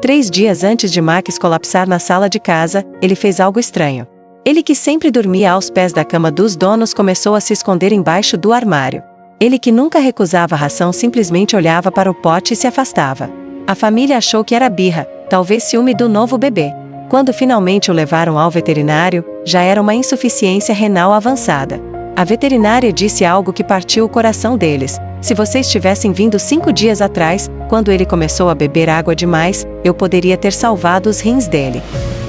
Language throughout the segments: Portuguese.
3 dias antes de Max colapsar na sala de casa, ele fez algo estranho. Ele, que sempre dormia aos pés da cama dos donos, começou a se esconder embaixo do armário. Ele, que nunca recusava a ração, simplesmente olhava para o pote e se afastava. A família achou que era birra, talvez ciúme do novo bebê. Quando finalmente o levaram ao veterinário, já era uma insuficiência renal avançada. A veterinária disse algo que partiu o coração deles: se vocês tivessem vindo 5 dias atrás, quando ele começou a beber água demais, eu poderia ter salvado os rins dele.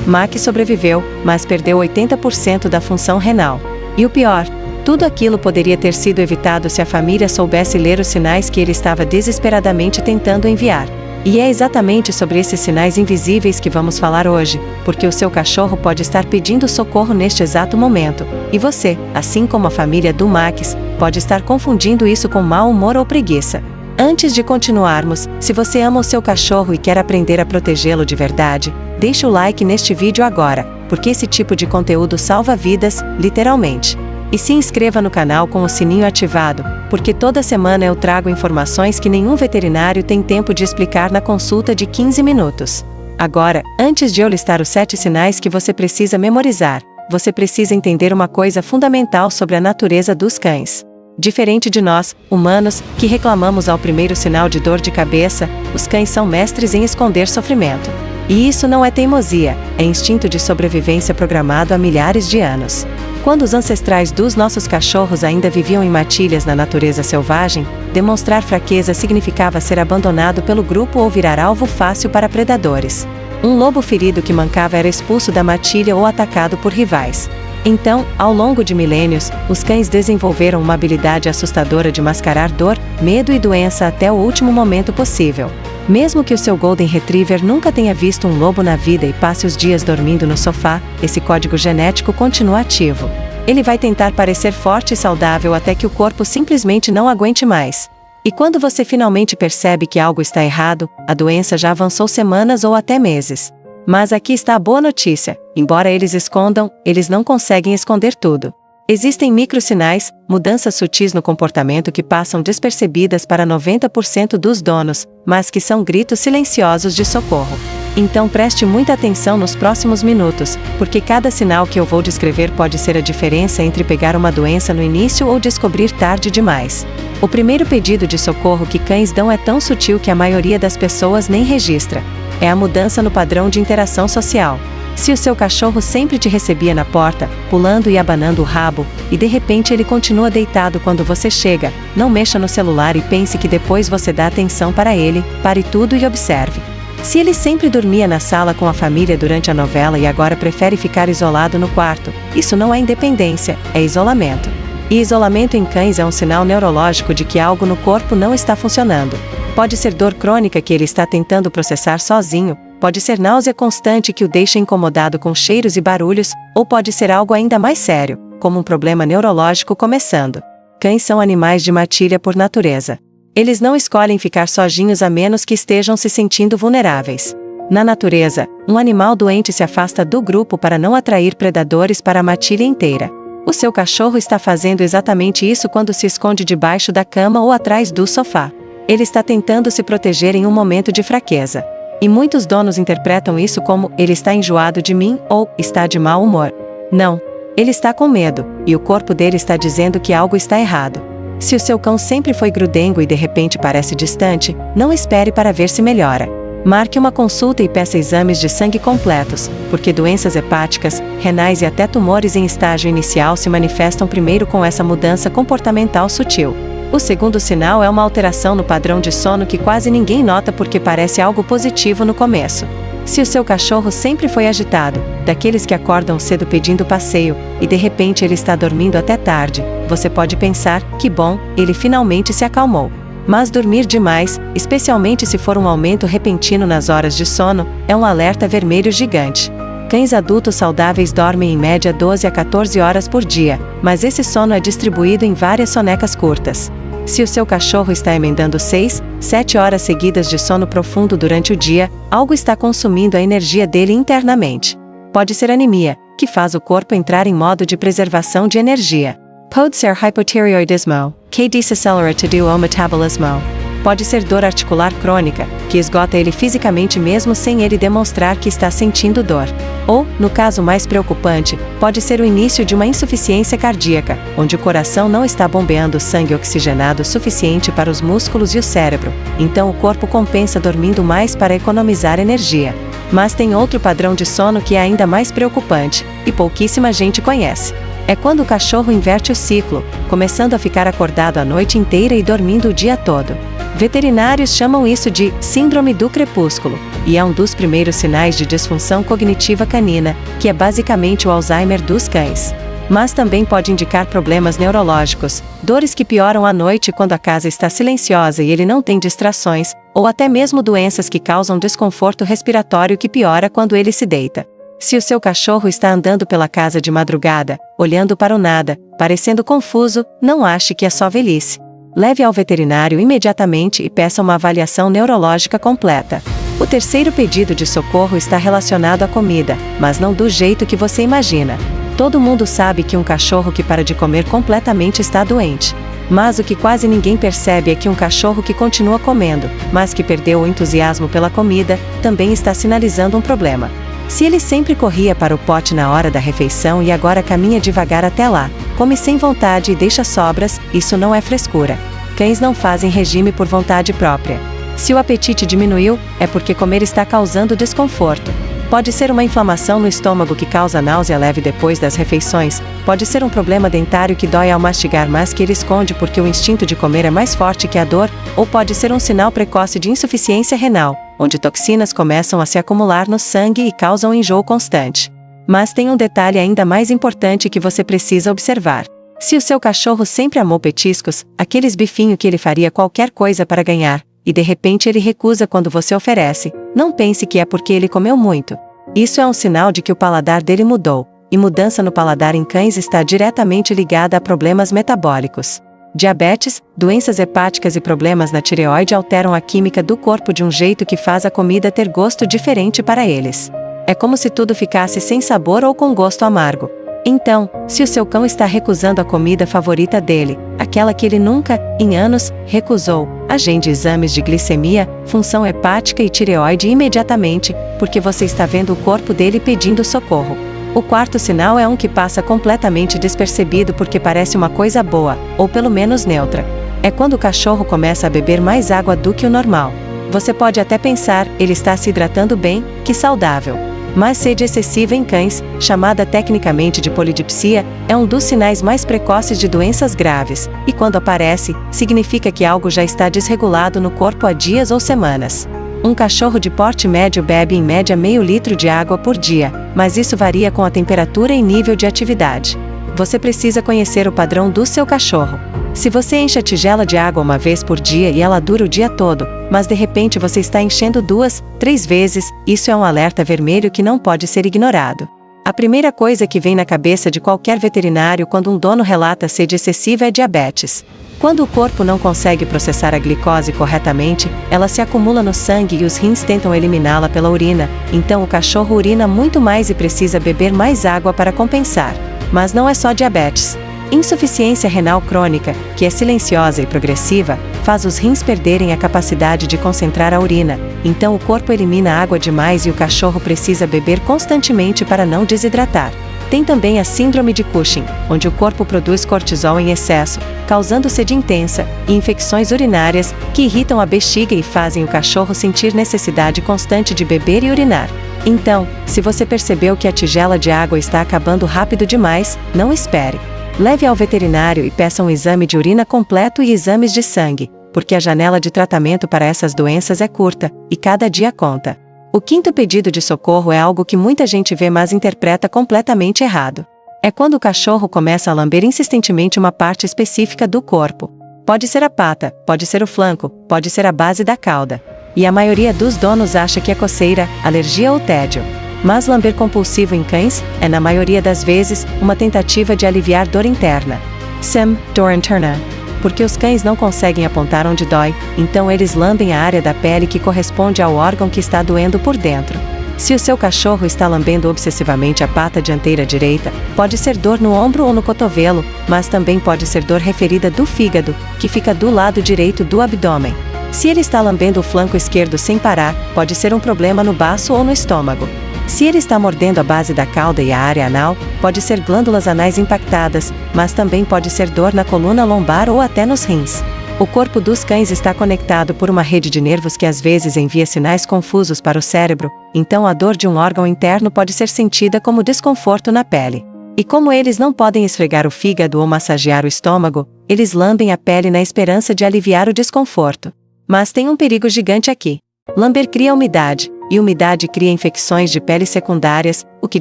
Max sobreviveu, mas perdeu 80% da função renal. E o pior, tudo aquilo poderia ter sido evitado se a família soubesse ler os sinais que ele estava desesperadamente tentando enviar. E é exatamente sobre esses sinais invisíveis que vamos falar hoje, porque o seu cachorro pode estar pedindo socorro neste exato momento, e você, assim como a família do Max, pode estar confundindo isso com mau humor ou preguiça. Antes de continuarmos, se você ama o seu cachorro e quer aprender a protegê-lo de verdade, deixe o like neste vídeo agora, porque esse tipo de conteúdo salva vidas, literalmente. E se inscreva no canal com o sininho ativado, porque toda semana eu trago informações que nenhum veterinário tem tempo de explicar na consulta de 15 minutos. Agora, antes de eu listar os 7 sinais que você precisa memorizar, você precisa entender uma coisa fundamental sobre a natureza dos cães. Diferente de nós, humanos, que reclamamos ao primeiro sinal de dor de cabeça, os cães são mestres em esconder sofrimento. E isso não é teimosia, é instinto de sobrevivência programado há milhares de anos. Quando os ancestrais dos nossos cachorros ainda viviam em matilhas na natureza selvagem, demonstrar fraqueza significava ser abandonado pelo grupo ou virar alvo fácil para predadores. Um lobo ferido que mancava era expulso da matilha ou atacado por rivais. Então, ao longo de milênios, os cães desenvolveram uma habilidade assustadora de mascarar dor, medo e doença até o último momento possível. Mesmo que o seu Golden Retriever nunca tenha visto um lobo na vida e passe os dias dormindo no sofá, esse código genético continua ativo. Ele vai tentar parecer forte e saudável até que o corpo simplesmente não aguente mais. E quando você finalmente percebe que algo está errado, a doença já avançou semanas ou até meses. Mas aqui está a boa notícia: embora eles escondam, eles não conseguem esconder tudo. Existem microsinais, mudanças sutis no comportamento que passam despercebidas para 90% dos donos, mas que são gritos silenciosos de socorro. Então preste muita atenção nos próximos minutos, porque cada sinal que eu vou descrever pode ser a diferença entre pegar uma doença no início ou descobrir tarde demais. O primeiro pedido de socorro que cães dão é tão sutil que a maioria das pessoas nem registra. É a mudança no padrão de interação social. Se o seu cachorro sempre te recebia na porta, pulando e abanando o rabo, e de repente ele continua deitado quando você chega, não mexa no celular e pense que depois você dá atenção para ele, pare tudo e observe. Se ele sempre dormia na sala com a família durante a novela e agora prefere ficar isolado no quarto, isso não é independência, é isolamento. E isolamento em cães é um sinal neurológico de que algo no corpo não está funcionando. Pode ser dor crônica que ele está tentando processar sozinho, pode ser náusea constante que o deixa incomodado com cheiros e barulhos, ou pode ser algo ainda mais sério, como um problema neurológico começando. Cães são animais de matilha por natureza. Eles não escolhem ficar sozinhos a menos que estejam se sentindo vulneráveis. Na natureza, um animal doente se afasta do grupo para não atrair predadores para a matilha inteira. O seu cachorro está fazendo exatamente isso quando se esconde debaixo da cama ou atrás do sofá. Ele está tentando se proteger em um momento de fraqueza. E muitos donos interpretam isso como: ele está enjoado de mim ou está de mau humor. Não. Ele está com medo, e o corpo dele está dizendo que algo está errado. Se o seu cão sempre foi grudengo e de repente parece distante, não espere para ver se melhora. Marque uma consulta e peça exames de sangue completos, porque doenças hepáticas, renais e até tumores em estágio inicial se manifestam primeiro com essa mudança comportamental sutil. O segundo sinal é uma alteração no padrão de sono que quase ninguém nota porque parece algo positivo no começo. Se o seu cachorro sempre foi agitado, daqueles que acordam cedo pedindo passeio, e de repente ele está dormindo até tarde, você pode pensar: que bom, ele finalmente se acalmou. Mas dormir demais, especialmente se for um aumento repentino nas horas de sono, é um alerta vermelho gigante. Cães adultos saudáveis dormem em média 12 a 14 horas por dia, mas esse sono é distribuído em várias sonecas curtas. Se o seu cachorro está emendando 6, 7 horas seguidas de sono profundo durante o dia, algo está consumindo a energia dele internamente. Pode ser anemia, que faz o corpo entrar em modo de preservação de energia. Pode ser hipotireoidismo, que desacelera todo o metabolismo. Pode ser dor articular crônica, que esgota ele fisicamente mesmo sem ele demonstrar que está sentindo dor. Ou, no caso mais preocupante, pode ser o início de uma insuficiência cardíaca, onde o coração não está bombeando sangue oxigenado suficiente para os músculos e o cérebro, então o corpo compensa dormindo mais para economizar energia. Mas tem outro padrão de sono que é ainda mais preocupante, e pouquíssima gente conhece. É quando o cachorro inverte o ciclo, começando a ficar acordado a noite inteira e dormindo o dia todo. Veterinários chamam isso de síndrome do crepúsculo, e é um dos primeiros sinais de disfunção cognitiva canina, que é basicamente o Alzheimer dos cães. Mas também pode indicar problemas neurológicos, dores que pioram à noite quando a casa está silenciosa e ele não tem distrações, ou até mesmo doenças que causam desconforto respiratório que piora quando ele se deita. Se o seu cachorro está andando pela casa de madrugada, olhando para o nada, parecendo confuso, não ache que é só velhice. Leve ao veterinário imediatamente e peça uma avaliação neurológica completa. O terceiro pedido de socorro está relacionado à comida, mas não do jeito que você imagina. Todo mundo sabe que um cachorro que para de comer completamente está doente. Mas o que quase ninguém percebe é que um cachorro que continua comendo, mas que perdeu o entusiasmo pela comida, também está sinalizando um problema. Se ele sempre corria para o pote na hora da refeição e agora caminha devagar até lá, come sem vontade e deixa sobras, isso não é frescura. Cães não fazem regime por vontade própria. Se o apetite diminuiu, é porque comer está causando desconforto. Pode ser uma inflamação no estômago que causa náusea leve depois das refeições, pode ser um problema dentário que dói ao mastigar mas que ele esconde porque o instinto de comer é mais forte que a dor, ou pode ser um sinal precoce de insuficiência renal, onde toxinas começam a se acumular no sangue e causam enjoo constante. Mas tem um detalhe ainda mais importante que você precisa observar. Se o seu cachorro sempre amou petiscos, aqueles bifinhos que ele faria qualquer coisa para ganhar, e de repente ele recusa quando você oferece, não pense que é porque ele comeu muito. Isso é um sinal de que o paladar dele mudou, e mudança no paladar em cães está diretamente ligada a problemas metabólicos. Diabetes, doenças hepáticas e problemas na tireoide alteram a química do corpo de um jeito que faz a comida ter gosto diferente para eles. É como se tudo ficasse sem sabor ou com gosto amargo. Então, se o seu cão está recusando a comida favorita dele, aquela que ele nunca, em anos, recusou, agende exames de glicemia, função hepática e tireoide imediatamente, porque você está vendo o corpo dele pedindo socorro. O quarto sinal é um que passa completamente despercebido porque parece uma coisa boa, ou pelo menos neutra. É quando o cachorro começa a beber mais água do que o normal. Você pode até pensar, ele está se hidratando bem, que saudável. Mas sede excessiva em cães, chamada tecnicamente de polidipsia, é um dos sinais mais precoces de doenças graves, e quando aparece, significa que algo já está desregulado no corpo há dias ou semanas. Um cachorro de porte médio bebe em média meio litro de água por dia, mas isso varia com a temperatura e nível de atividade. Você precisa conhecer o padrão do seu cachorro. Se você enche a tigela de água uma vez por dia e ela dura o dia todo, mas de repente você está enchendo 2, 3 vezes, isso é um alerta vermelho que não pode ser ignorado. A primeira coisa que vem na cabeça de qualquer veterinário quando um dono relata sede excessiva é diabetes. Quando o corpo não consegue processar a glicose corretamente, ela se acumula no sangue e os rins tentam eliminá-la pela urina, então o cachorro urina muito mais e precisa beber mais água para compensar. Mas não é só diabetes. Insuficiência renal crônica, que é silenciosa e progressiva, faz os rins perderem a capacidade de concentrar a urina, então o corpo elimina água demais e o cachorro precisa beber constantemente para não desidratar. Tem também a síndrome de Cushing, onde o corpo produz cortisol em excesso, causando sede intensa, e infecções urinárias, que irritam a bexiga e fazem o cachorro sentir necessidade constante de beber e urinar. Então, se você percebeu que a tigela de água está acabando rápido demais, não espere. Leve ao veterinário e peça um exame de urina completo e exames de sangue, porque a janela de tratamento para essas doenças é curta, e cada dia conta. O quinto pedido de socorro é algo que muita gente vê mas interpreta completamente errado. É quando o cachorro começa a lamber insistentemente uma parte específica do corpo. Pode ser a pata, pode ser o flanco, pode ser a base da cauda. E a maioria dos donos acha que é coceira, alergia ou tédio. Mas lamber compulsivo em cães é, na maioria das vezes, uma tentativa de aliviar dor interna. SIM, dor interna. Porque os cães não conseguem apontar onde dói, então eles lambem a área da pele que corresponde ao órgão que está doendo por dentro. Se o seu cachorro está lambendo obsessivamente a pata dianteira direita, pode ser dor no ombro ou no cotovelo, mas também pode ser dor referida do fígado, que fica do lado direito do abdômen. Se ele está lambendo o flanco esquerdo sem parar, pode ser um problema no baço ou no estômago. Se ele está mordendo a base da cauda e a área anal, pode ser glândulas anais impactadas, mas também pode ser dor na coluna lombar ou até nos rins. O corpo dos cães está conectado por uma rede de nervos que às vezes envia sinais confusos para o cérebro, então a dor de um órgão interno pode ser sentida como desconforto na pele. E como eles não podem esfregar o fígado ou massagear o estômago, eles lambem a pele na esperança de aliviar o desconforto. Mas tem um perigo gigante aqui. Lamber cria umidade, e umidade cria infecções de pele secundárias, o que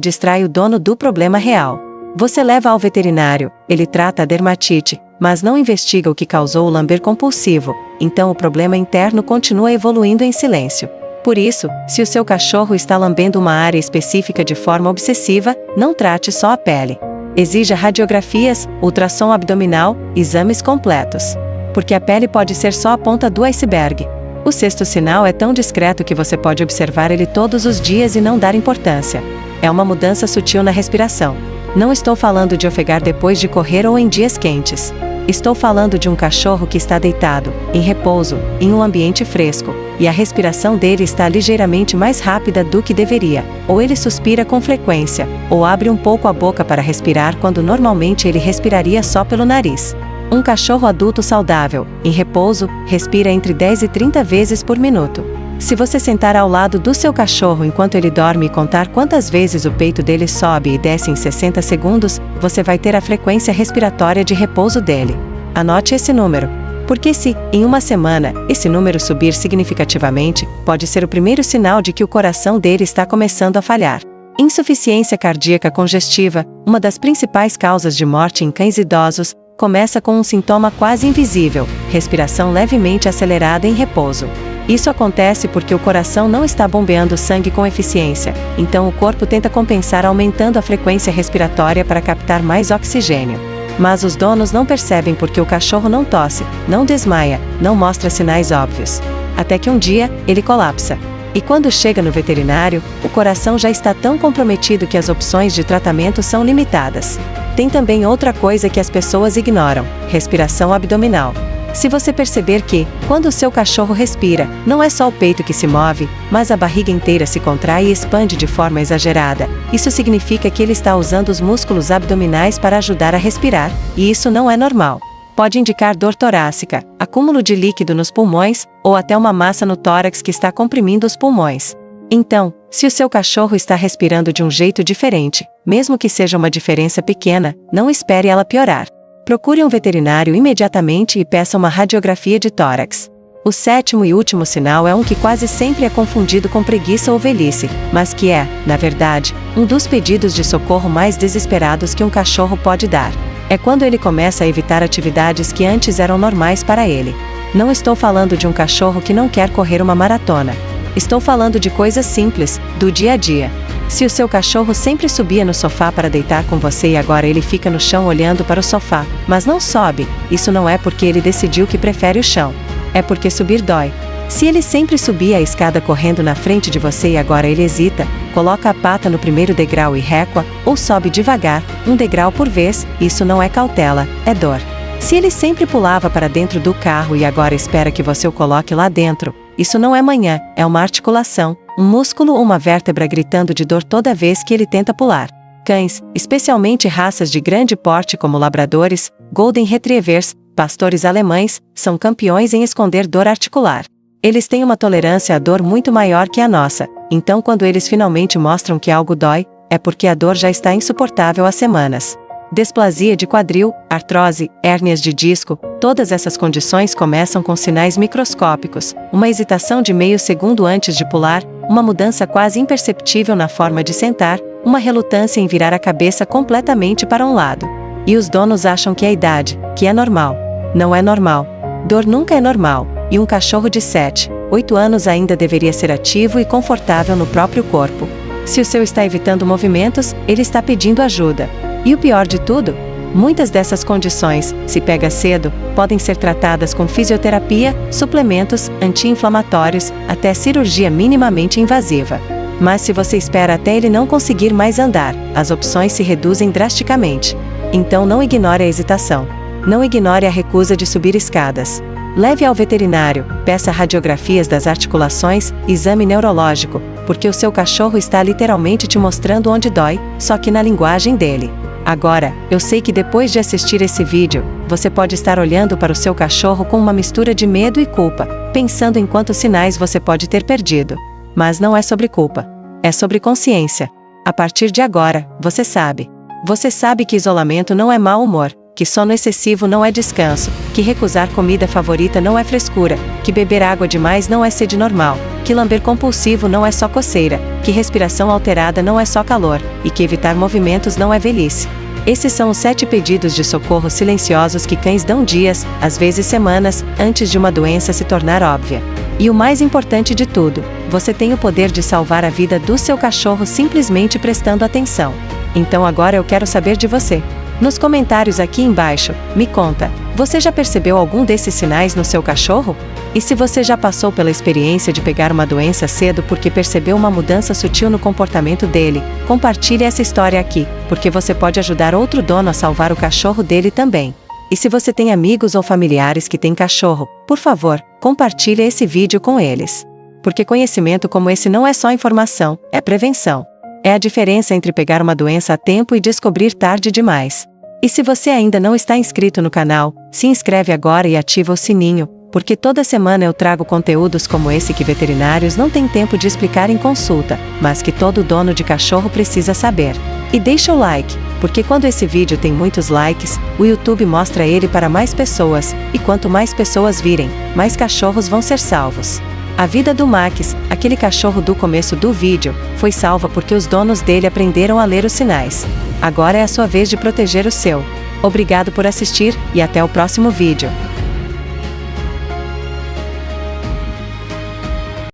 distrai o dono do problema real. Você leva ao veterinário, ele trata a dermatite, mas não investiga o que causou o lamber compulsivo, então o problema interno continua evoluindo em silêncio. Por isso, se o seu cachorro está lambendo uma área específica de forma obsessiva, não trate só a pele. Exija radiografias, ultrassom abdominal, exames completos. Porque a pele pode ser só a ponta do iceberg. O sexto sinal é tão discreto que você pode observar ele todos os dias e não dar importância. É uma mudança sutil na respiração. Não estou falando de ofegar depois de correr ou em dias quentes. Estou falando de um cachorro que está deitado, em repouso, em um ambiente fresco, e a respiração dele está ligeiramente mais rápida do que deveria, ou ele suspira com frequência, ou abre um pouco a boca para respirar quando normalmente ele respiraria só pelo nariz. Um cachorro adulto saudável, em repouso, respira entre 10 e 30 vezes por minuto. Se você sentar ao lado do seu cachorro enquanto ele dorme e contar quantas vezes o peito dele sobe e desce em 60 segundos, você vai ter a frequência respiratória de repouso dele. Anote esse número. Porque se, em uma semana, esse número subir significativamente, pode ser o primeiro sinal de que o coração dele está começando a falhar. Insuficiência cardíaca congestiva, uma das principais causas de morte em cães idosos, começa com um sintoma quase invisível, respiração levemente acelerada em repouso. Isso acontece porque o coração não está bombeando sangue com eficiência, então o corpo tenta compensar aumentando a frequência respiratória para captar mais oxigênio. Mas os donos não percebem porque o cachorro não tosse, não desmaia, não mostra sinais óbvios. Até que um dia, ele colapsa. E quando chega no veterinário, o coração já está tão comprometido que as opções de tratamento são limitadas. Tem também outra coisa que as pessoas ignoram: respiração abdominal. Se você perceber que, quando o seu cachorro respira, não é só o peito que se move, mas a barriga inteira se contrai e expande de forma exagerada, isso significa que ele está usando os músculos abdominais para ajudar a respirar, e isso não é normal. Pode indicar dor torácica, acúmulo de líquido nos pulmões, ou até uma massa no tórax que está comprimindo os pulmões. Então, se o seu cachorro está respirando de um jeito diferente, mesmo que seja uma diferença pequena, não espere ela piorar. Procure um veterinário imediatamente e peça uma radiografia de tórax. O sétimo e último sinal é um que quase sempre é confundido com preguiça ou velhice, mas que é, na verdade, um dos pedidos de socorro mais desesperados que um cachorro pode dar. É quando ele começa a evitar atividades que antes eram normais para ele. Não estou falando de um cachorro que não quer correr uma maratona. Estou falando de coisas simples, do dia a dia. Se o seu cachorro sempre subia no sofá para deitar com você e agora ele fica no chão olhando para o sofá, mas não sobe, isso não é porque ele decidiu que prefere o chão. É porque subir dói. Se ele sempre subia a escada correndo na frente de você e agora ele hesita, coloca a pata no primeiro degrau e recua, ou sobe devagar, um degrau por vez, isso não é cautela, é dor. Se ele sempre pulava para dentro do carro e agora espera que você o coloque lá dentro, isso não é manhã, é uma articulação, um músculo ou uma vértebra gritando de dor toda vez que ele tenta pular. Cães, especialmente raças de grande porte como labradores, golden retrievers, pastores alemães, são campeões em esconder dor articular. Eles têm uma tolerância à dor muito maior que a nossa, então quando eles finalmente mostram que algo dói, é porque a dor já está insuportável há semanas. Displasia de quadril, artrose, hérnias de disco, todas essas condições começam com sinais microscópicos, uma hesitação de meio segundo antes de pular, uma mudança quase imperceptível na forma de sentar, uma relutância em virar a cabeça completamente para um lado. E os donos acham que é idade, que é normal. Não é normal. Dor nunca é normal, e um cachorro de 7, 8 anos ainda deveria ser ativo e confortável no próprio corpo. Se o seu está evitando movimentos, ele está pedindo ajuda. E o pior de tudo? Muitas dessas condições, se pega cedo, podem ser tratadas com fisioterapia, suplementos, anti-inflamatórios, até cirurgia minimamente invasiva. Mas se você espera até ele não conseguir mais andar, as opções se reduzem drasticamente. Então não ignore a hesitação. Não ignore a recusa de subir escadas. Leve ao veterinário, peça radiografias das articulações, exame neurológico, porque o seu cachorro está literalmente te mostrando onde dói, só que na linguagem dele. Agora, eu sei que depois de assistir esse vídeo, você pode estar olhando para o seu cachorro com uma mistura de medo e culpa, pensando em quantos sinais você pode ter perdido. Mas não é sobre culpa. É sobre consciência. A partir de agora, você sabe. Você sabe que isolamento não é mau humor, que sono excessivo não é descanso, que recusar comida favorita não é frescura, que beber água demais não é sede normal, que lamber compulsivo não é só coceira, que respiração alterada não é só calor, e que evitar movimentos não é velhice. Esses são os 7 pedidos de socorro silenciosos que cães dão dias, às vezes semanas, antes de uma doença se tornar óbvia. E o mais importante de tudo, você tem o poder de salvar a vida do seu cachorro simplesmente prestando atenção. Então agora eu quero saber de você. Nos comentários aqui embaixo, me conta, você já percebeu algum desses sinais no seu cachorro? E se você já passou pela experiência de pegar uma doença cedo porque percebeu uma mudança sutil no comportamento dele, compartilhe essa história aqui, porque você pode ajudar outro dono a salvar o cachorro dele também. E se você tem amigos ou familiares que têm cachorro, por favor, compartilhe esse vídeo com eles. Porque conhecimento como esse não é só informação, é prevenção. É a diferença entre pegar uma doença a tempo e descobrir tarde demais. E se você ainda não está inscrito no canal, se inscreve agora e ativa o sininho, porque toda semana eu trago conteúdos como esse que veterinários não têm tempo de explicar em consulta, mas que todo dono de cachorro precisa saber. E deixa o like, porque quando esse vídeo tem muitos likes, o YouTube mostra ele para mais pessoas, e quanto mais pessoas virem, mais cachorros vão ser salvos. A vida do Max, aquele cachorro do começo do vídeo, foi salva porque os donos dele aprenderam a ler os sinais. Agora é a sua vez de proteger o seu. Obrigado por assistir, e até o próximo vídeo.